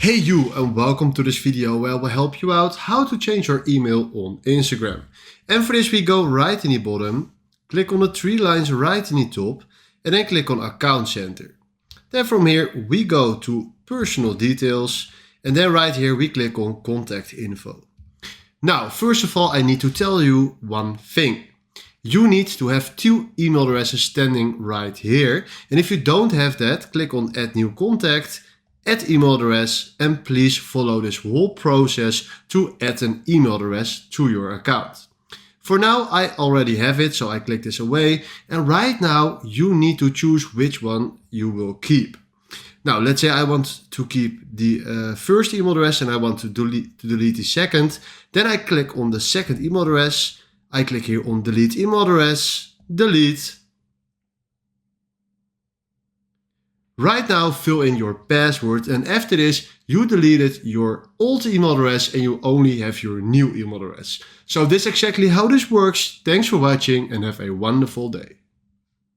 Hey you, and welcome to this video where I will help you out how to change your email on Instagram. And for this we go right in the bottom, click on the three lines right in the top and then click on Account Center. Then from here we go to Personal Details and then right here we click on Contact Info. Now first of all I need to tell you one thing. You need to have two email addresses standing right here, and if you don't have that, click on Add New Contact, add email address, and please follow this whole process to add an email address to your account. For now I already have it, so I click this away, and right now you need to choose which one you will keep. Now let's say I want to keep the first email address and I want to delete the second. Then I click on the second email address, I click here on Delete Email Address, delete. Right now fill in your password, and after this you deleted your old email address and you only have your new email address. So this is exactly how this works. Thanks for watching and have a wonderful day.